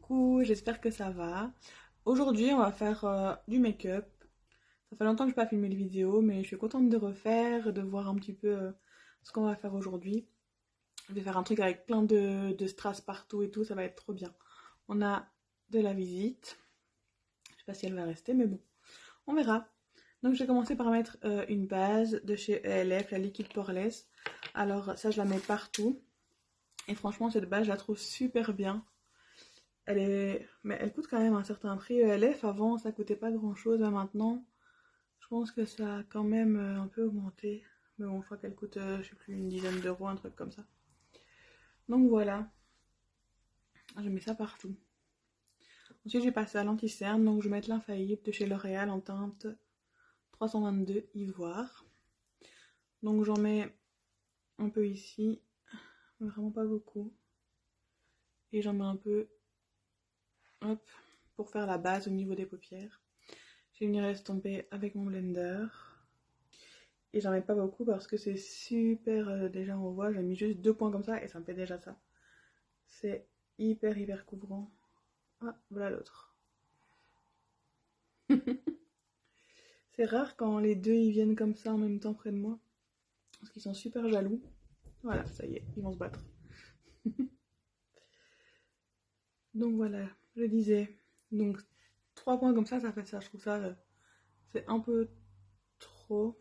Coucou, j'espère que ça va. Aujourd'hui, on va faire du make-up. Ça fait longtemps que je n'ai pas filmé de vidéo, mais je suis contente de refaire, de voir un petit peu ce qu'on va faire aujourd'hui. Je vais faire un truc avec plein de strass partout et tout, ça va être trop bien. On a de la visite. Je sais pas si elle va rester, mais bon, on verra. Donc je vais commencer par mettre une base de chez ELF, la Liquid Poreless. Alors ça, je la mets partout. Et franchement, cette base, je la trouve super bien. Mais elle coûte quand même un certain prix. ELF, avant, ça coûtait pas grand-chose. Là, maintenant, je pense que ça a quand même un peu augmenté. Mais bon, je crois qu'elle coûte, je sais plus, une dizaine d'euros, un truc comme ça. Donc voilà, je mets ça partout. Ensuite, j'ai passé à l'anti-cerne. Donc, je vais mettre l'infaillible de chez L'Oréal en teinte 322 Ivoire. Donc, j'en mets un peu ici, mais vraiment pas beaucoup. Et j'en mets un peu, hop, pour faire la base au niveau des paupières. Je vais venir estomper avec mon blender. Et j'en mets pas beaucoup parce que c'est super, déjà on voit, j'ai mis juste 2 points comme ça et ça me fait déjà ça. C'est hyper couvrant. Ah, voilà l'autre. C'est rare quand les deux ils viennent comme ça en même temps près de moi. Parce qu'ils sont super jaloux. Voilà, ça y est, ils vont se battre. Donc voilà, je disais. Donc 3 points comme ça fait ça. Je trouve ça, c'est un peu trop.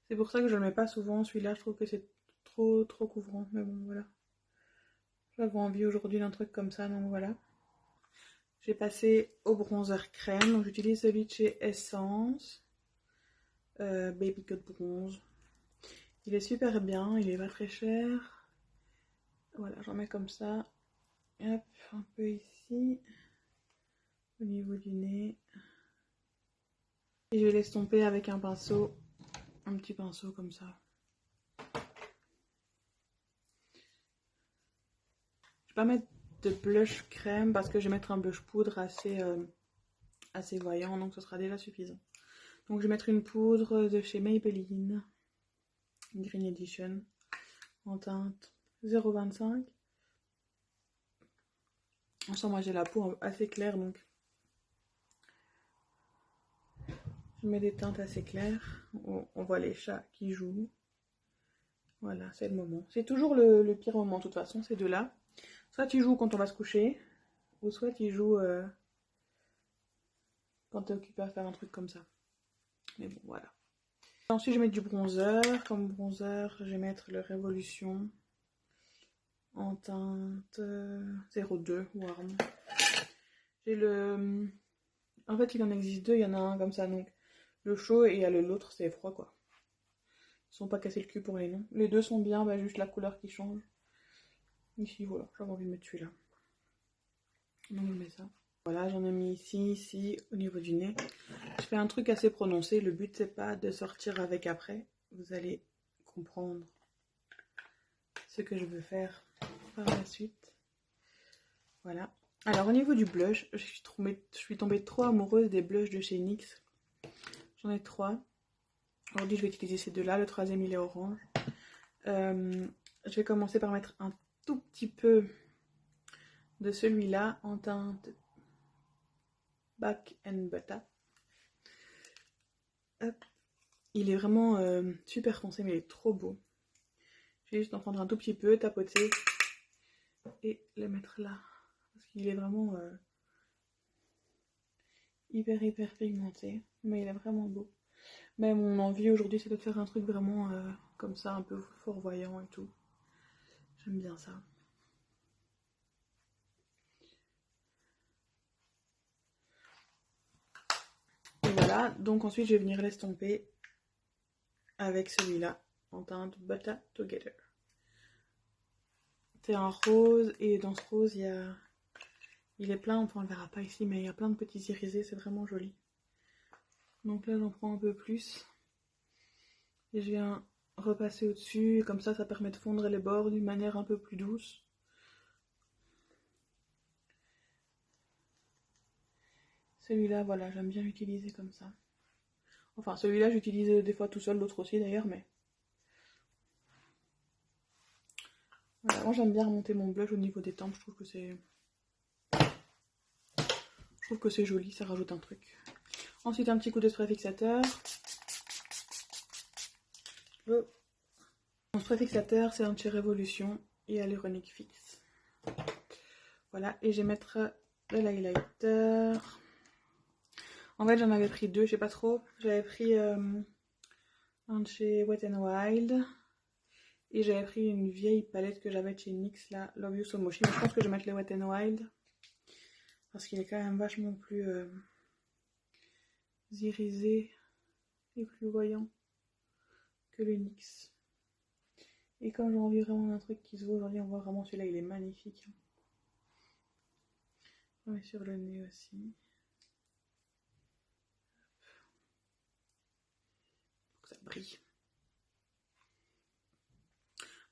C'est pour ça que je le mets pas souvent. Celui-là, je trouve que c'est trop couvrant. Mais bon, voilà. J'avais envie aujourd'hui d'un truc comme ça, donc voilà. J'ai passé au bronzer crème. Donc j'utilise celui de chez Essence. Baby Cut Bronze. Il est super bien, il est pas très cher. Voilà, j'en mets comme ça. Hop, un peu ici. Au niveau du nez. Et je vais l'estomper avec un pinceau. Un petit pinceau comme ça. Je vais pas mettre de blush crème parce que je vais mettre un blush poudre assez voyant. Donc ce sera déjà suffisant. Donc je vais mettre une poudre de chez Maybelline. Green Edition. En teinte 0,25. Ensemble, moi j'ai la peau assez claire, donc je mets des teintes assez claires. On voit les chats qui jouent. Voilà, c'est le moment. C'est toujours le pire moment, de toute façon, ces deux-là. Soit tu joues quand on va se coucher, ou soit tu joues quand tu es occupé à faire un truc comme ça. Mais bon, voilà. Ensuite, je vais mettre du bronzer. Comme bronzer, je vais mettre le Révolution en teinte 02 Warm. J'ai le... En fait, il en existe deux, il y en a un comme ça, donc le chaud et il y a l'autre, c'est froid, quoi. Ils sont pas cassés le cul pour les noms. Les deux sont bien, bah, juste la couleur qui change. Ici, voilà, j'avais envie de mettre celui-là. Donc, je mets ça. Voilà, j'en ai mis ici, au niveau du nez. Je fais un truc assez prononcé. Le but, c'est pas de sortir avec après. Vous allez comprendre ce que je veux faire par la suite. Voilà. Alors, au niveau du blush, je suis tombée trop amoureuse des blushs de chez NYX. J'en ai 3. Aujourd'hui, je vais utiliser ces deux-là. Le troisième, il est orange. Je vais commencer par mettre un tout petit peu de celui-là en teinte Back and Butter. Hop. Il est vraiment super foncé, mais il est trop beau. Je vais juste en prendre un tout petit peu, tapoter et le mettre là. Parce qu'il est vraiment hyper pigmenté, mais il est vraiment beau. Mais mon envie aujourd'hui, c'est de faire un truc vraiment comme ça, un peu fort voyant et tout. J'aime bien ça. Et voilà, donc ensuite je vais venir l'estomper avec celui-là en teinte Butter Together. C'est un rose et dans ce rose il est plein, enfin on le verra pas ici, mais il y a plein de petits irisés, c'est vraiment joli. Donc là j'en prends un peu plus et je viens repasser au-dessus, comme ça permet de fondre les bords d'une manière un peu plus douce. Celui-là, voilà, j'aime bien l'utiliser comme ça. Enfin, celui-là, j'utilise des fois tout seul, l'autre aussi d'ailleurs, mais... Voilà, moi j'aime bien remonter mon blush au niveau des tempes, je trouve que c'est trouve que c'est joli, ça rajoute un truc. Ensuite, un petit coup de spray fixateur. Oh. Mon spray fixateur, c'est un chez Révolution et Hyaluronic Fix. Voilà, et je vais mettre de l'highlighter. En fait, j'en avais pris deux, je sais pas trop. J'avais pris un de chez Wet n Wild. Et j'avais pris une vieille palette que j'avais de chez NYX, là, Love You So Mochi. Mais je pense que je vais mettre le Wet n Wild. Parce qu'il est quand même vachement plus irisé et plus voyant que le NYX. Et comme j'ai envie vraiment d'un truc qui se voit aujourd'hui, on voit vraiment celui-là, il est magnifique. On met sur le nez aussi. Pour que ça brille.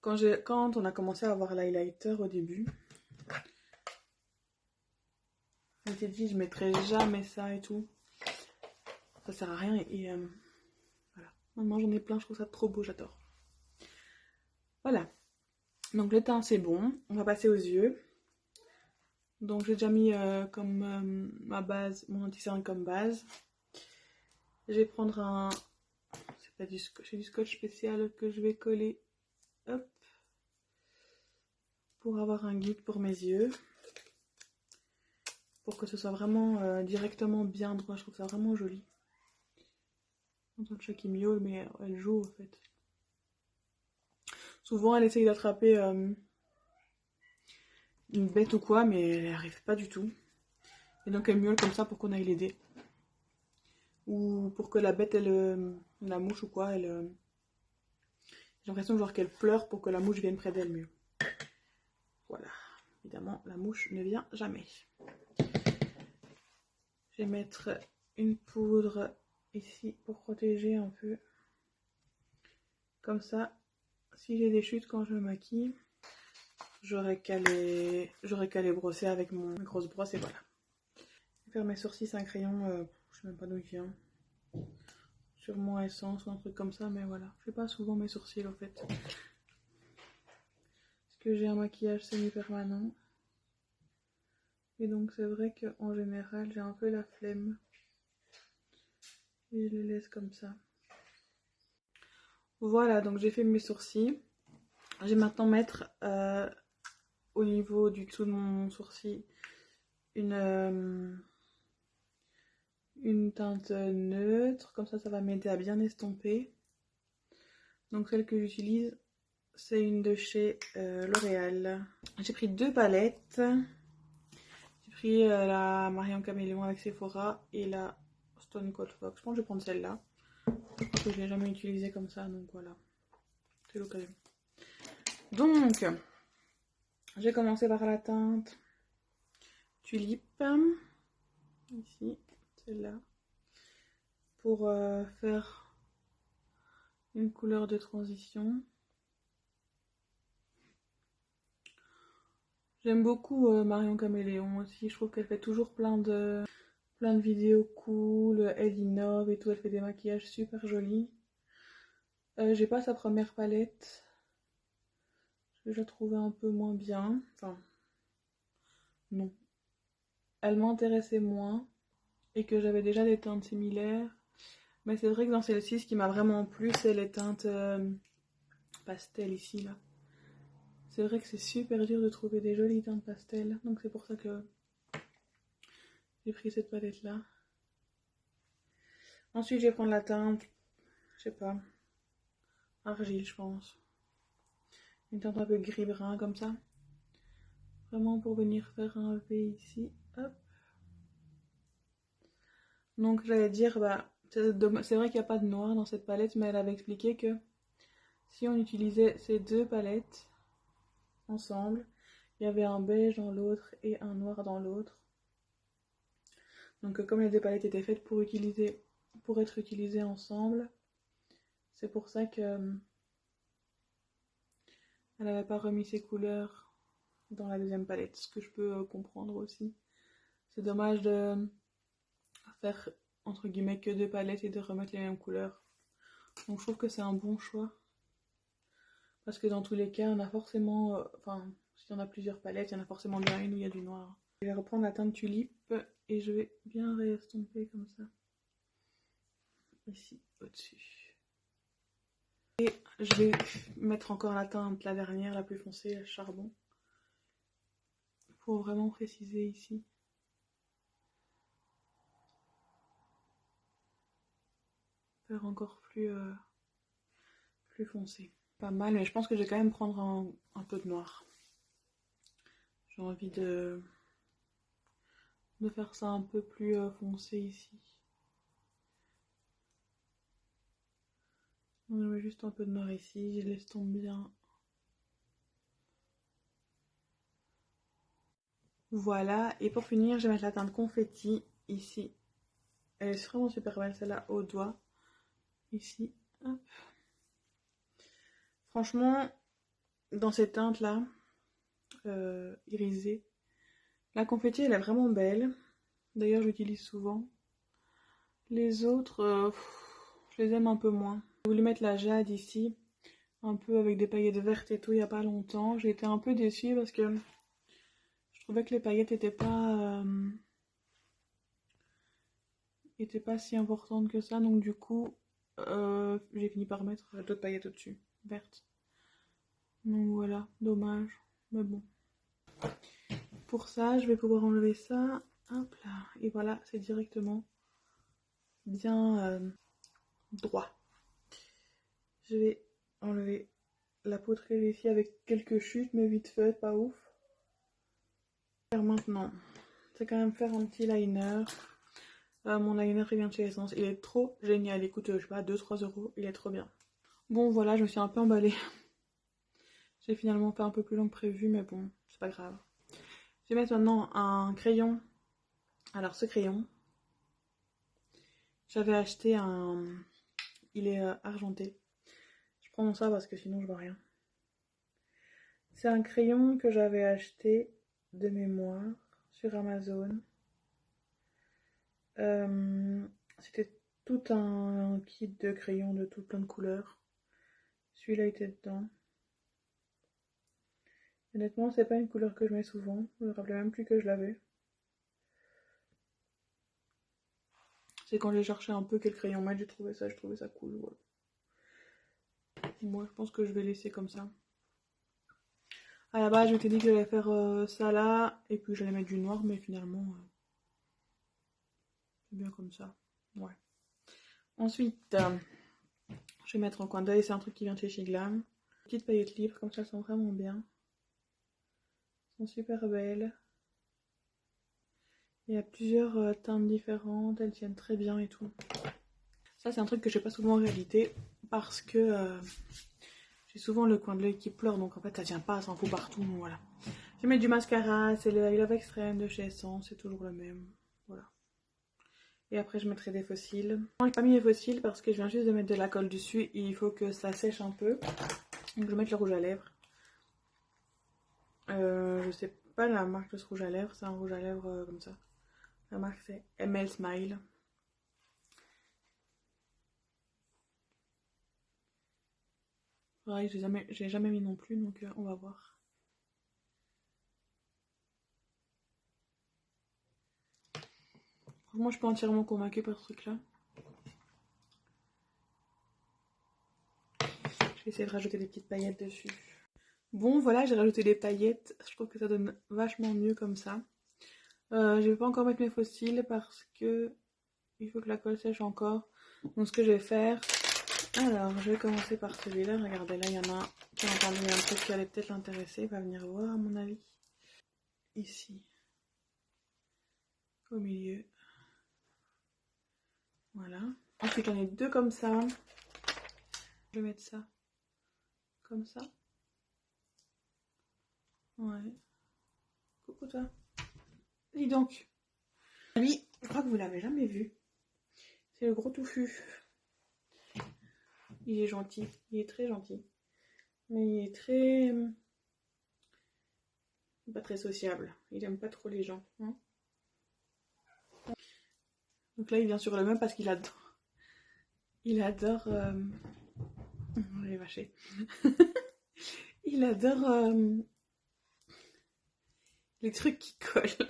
Quand on a commencé à avoir l'highlighter au début, je m'étais dit je mettrai jamais ça et tout. Ça sert à rien et voilà. Maintenant j'en ai plein, je trouve ça trop beau, j'adore. Voilà. Donc le teint c'est bon. On va passer aux yeux. Donc j'ai déjà mis comme ma base, mon anti-cerne comme base. Je vais prendre un... C'est pas du scotch, c'est du scotch spécial que je vais coller. Hop. Pour avoir un guide pour mes yeux. Pour que ce soit vraiment directement bien droit. Je trouve ça vraiment joli. On entend le chat qui miaule, mais elle joue en fait. Souvent elle essaye d'attraper une bête ou quoi, mais elle n'y arrive pas du tout. Et donc elle miaule comme ça pour qu'on aille l'aider. Ou pour que la bête, la mouche ou quoi, j'ai l'impression de voir qu'elle pleure pour que la mouche vienne près d'elle mieux. Voilà. Évidemment, la mouche ne vient jamais. Je vais mettre une poudre ici pour protéger un peu. Comme ça, si j'ai des chutes quand je me maquille, j'aurais qu'à les brosser avec ma grosse brosse et voilà. Je vais faire mes sourcils, c'est un crayon, je sais même pas d'où il vient. Sûrement Essence ou un truc comme ça, mais voilà. Je fais pas souvent mes sourcils en fait. Parce que j'ai un maquillage semi-permanent. Et donc c'est vrai qu'en général, j'ai un peu la flemme. Et je les laisse comme ça. Voilà, donc j'ai fait mes sourcils. Je vais maintenant mettre au niveau du dessous de mon sourcil une teinte neutre. Comme ça va m'aider à bien estomper. Donc celle que j'utilise, c'est une de chez L'Oréal. J'ai pris deux palettes. J'ai pris la Marion Caméléon avec Sephora et la Stone Cold Fox. Je pense que je vais prendre celle-là. Parce que je ne l'ai jamais utilisée comme ça, donc voilà. C'est l'occasion. Donc, j'ai commencé par la teinte Tulipe. Ici, celle-là. Pour faire une couleur de transition. J'aime beaucoup Marion Caméléon aussi. Je trouve qu'elle fait toujours plein de vidéos cool. Elle innove et tout. Elle fait des maquillages super jolis. J'ai pas sa première palette. Je la trouvais un peu moins bien. Enfin, non. Elle m'intéressait moins. Et que j'avais déjà des teintes similaires. Mais c'est vrai que dans celle-ci, ce qui m'a vraiment plu, c'est les teintes pastel ici, là. C'est vrai que c'est super dur de trouver des jolies teintes pastel. Donc c'est pour ça que j'ai pris cette palette-là. Ensuite, je vais prendre la teinte, je sais pas, argile, je pense. Une teinte un peu gris-brun, comme ça. Vraiment pour venir faire un V ici. Hop. Donc j'allais dire, bah, c'est vrai qu'il n'y a pas de noir dans cette palette, mais elle avait expliqué que si on utilisait ces deux palettes ensemble, il y avait un beige dans l'autre et un noir dans l'autre. Donc comme les deux palettes étaient faites pour être utilisées ensemble, c'est pour ça que elle n'avait pas remis ses couleurs dans la deuxième palette, ce que je peux comprendre aussi. C'est dommage de faire entre guillemets que deux palettes et de remettre les mêmes couleurs. Donc je trouve que c'est un bon choix. Parce que dans tous les cas, on a forcément, enfin, si on a plusieurs palettes, il y en a forcément bien une où il y a du noir. Je vais reprendre la teinte tulipe et je vais bien réestomper comme ça. Ici, au-dessus. Et je vais mettre encore la teinte, la dernière, la plus foncée, le charbon. Pour vraiment préciser ici. Faire encore plus foncé. Pas mal, mais je pense que je vais quand même prendre un peu de noir. J'ai envie de faire ça un peu plus foncé ici. Donc je mets juste un peu de noir ici, je l'estompe bien. Voilà, et pour finir, je vais mettre la teinte confetti ici. Elle est vraiment super belle, celle-là, au doigt. Ici, hop. Franchement, dans cette teinte-là, irisée, la confetti, elle est vraiment belle. D'ailleurs, j'utilise souvent. Les autres, je les aime un peu moins. J'ai voulu mettre la jade ici, un peu avec des paillettes vertes et tout, il n'y a pas longtemps. J'ai été un peu déçue parce que je trouvais que les paillettes n'étaient pas si importantes que ça. Donc du coup, j'ai fini par mettre d'autres paillettes au-dessus, vertes. Donc voilà, dommage, mais bon. Pour ça, je vais pouvoir enlever ça. Hop là, et voilà, c'est directement bien droit. Je vais enlever la poudre que j'ai ici avec quelques chutes, mais vite fait, pas ouf. Faire maintenant, c'est quand même faire un petit liner. Mon liner il vient de chez Essence, il est trop génial, il coûte je sais pas 2-3 euros, il est trop bien. Bon voilà, je me suis un peu emballée. J'ai finalement fait un peu plus long que prévu, mais bon, c'est pas grave. Je vais mettre maintenant un crayon. Alors ce crayon, j'avais acheté un... Il est argenté. Je prends ça parce que sinon je vois rien. C'est un crayon que j'avais acheté de mémoire sur Amazon. C'était tout un kit de crayons de tout plein de couleurs. Celui-là était dedans. Honnêtement, c'est pas une couleur que je mets souvent. Je me rappelais même plus que je l'avais. C'est quand j'ai cherché un peu quel crayon mettre, j'ai trouvé ça, je trouvais ça cool. Voilà. Moi, je pense que je vais laisser comme ça. À la base, je m'étais dit que j'allais faire ça là, et puis j'allais mettre du noir, mais finalement, c'est bien comme ça. Ouais. Ensuite, je vais mettre en coin d'œil, c'est un truc qui vient de chez Shiglam. Petite paillette libre, comme ça, elles sont vraiment bien. Elles sont super belles. Il y a plusieurs teintes différentes, elles tiennent très bien et tout. Ça, c'est un truc que je fais pas souvent en réalité, parce que j'ai souvent le coin de l'œil qui pleure, donc en fait, ça tient pas, ça en fout partout, donc voilà. Je vais mettre du mascara, c'est le I Love Extreme de chez Essence, c'est toujours le même. Voilà. Et après, je mettrai des fossiles. Je n'ai pas mis les fossiles parce que je viens juste de mettre de la colle dessus et il faut que ça sèche un peu. Donc, je vais mettre le rouge à lèvres. Je sais pas la marque de ce rouge à lèvres, c'est un rouge à lèvres comme ça. La marque, c'est ML Smile. Ouais, j'ai jamais mis non plus, donc on va voir. Moi, je suis pas entièrement convaincue par ce truc-là. Je vais essayer de rajouter des petites paillettes dessus. Bon, voilà, j'ai rajouté des paillettes. Je trouve que ça donne vachement mieux comme ça. Je vais pas encore mettre mes fossiles parce que il faut que la colle sèche encore. Donc, ce que je vais faire... Alors, je vais commencer par celui-là. Regardez, là, il y en a un qui a entendu un truc qui allait peut-être l'intéresser. Il va venir voir, à mon avis. Ici. Au milieu. Voilà. Ensuite, j'en ai deux comme ça. Je vais mettre ça comme ça. Ouais. Coucou toi. Dis donc. Lui, je crois que vous l'avez jamais vu. C'est le gros touffu. Il est gentil. Il est très gentil. Mais il est très... pas très sociable. Il aime pas trop les gens. Hein. Donc là, il vient sur le même parce qu'il adore... Il adore... Je vais vacher. Il adore les trucs qui collent.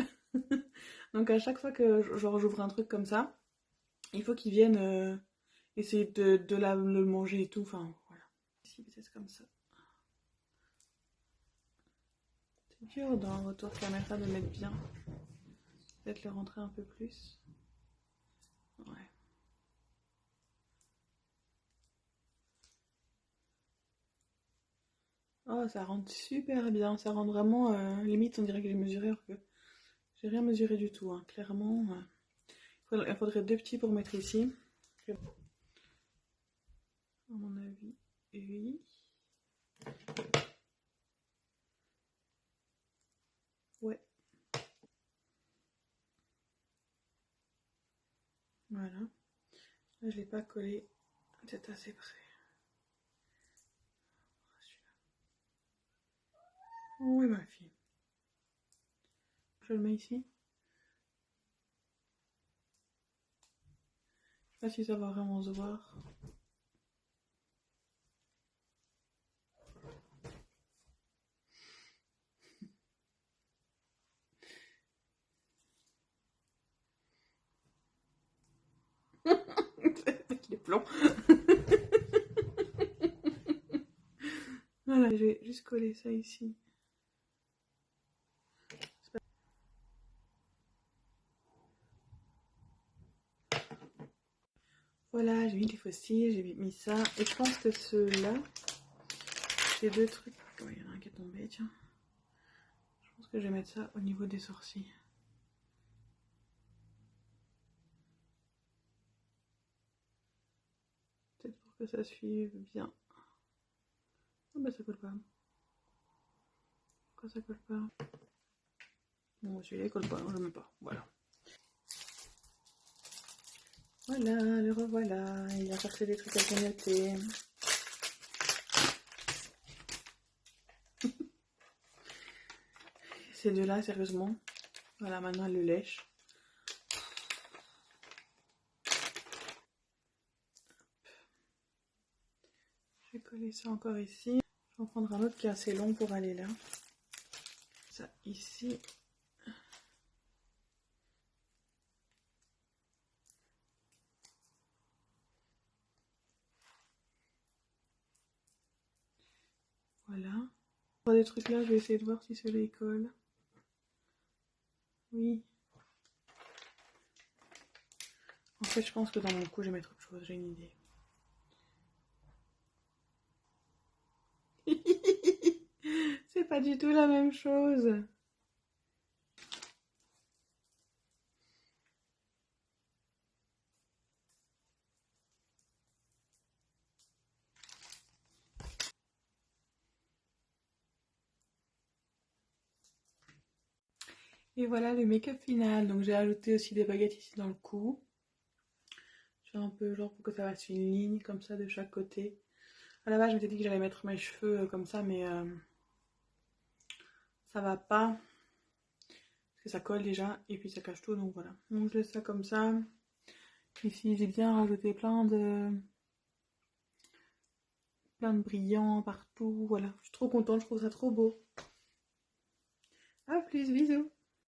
Donc à chaque fois que genre j'ouvre un truc comme ça, il faut qu'ils viennent essayer le manger et tout. Enfin voilà. Ici peut-être comme ça. C'est dur dans le retour caméra de mettre bien. Peut-être le rentrer un peu plus. Ouais. Oh, ça rentre super bien. Ça rentre vraiment. Limite, on dirait que j'ai mesuré alors que j'ai rien mesuré du tout. Hein. Clairement, il faudrait deux petits pour mettre ici. À mon avis, oui. Ouais. Voilà. Là, je l'ai pas collé. C'est assez près. Oui, ma fille. Je le mets ici. Je sais pas si ça va vraiment se voir. Avec les plombs. Voilà, je vais juste coller ça ici. Voilà, j'ai mis les fossiles, j'ai mis ça. Et je pense que ceux-là, j'ai deux trucs. Oh, il y en a un qui est tombé, tiens. Je pense que je vais mettre ça au niveau des sourcils. Peut-être pour que ça suive bien. Ah bah ça colle pas. Pourquoi ça colle pas? Bon, celui-là il colle pas, je mets pas. Voilà. Voilà, le revoilà. Il a cherché des trucs à grignoter. Ces deux-là, sérieusement. Voilà, maintenant elle le lèche. Je vais coller ça encore ici. Je vais en prendre un autre qui est assez long pour aller là. Ça ici. Voilà. Pour des trucs là, je vais essayer de voir si celui-là il colle. Oui. En fait, je pense que dans mon cou, je vais mettre autre chose. J'ai une idée. C'est pas du tout la même chose. Et voilà le make-up final. Donc j'ai ajouté aussi des baguettes ici dans le cou. Je fais un peu genre pour que ça fasse une ligne comme ça de chaque côté. À la base, je m'étais dit que j'allais mettre mes cheveux comme ça, mais ça va pas. Parce que ça colle déjà et puis ça cache tout, donc voilà. Donc je laisse ça comme ça. Ici, j'ai bien rajouté plein de brillants partout. Voilà, je suis trop contente, je trouve ça trop beau. À plus, bisous.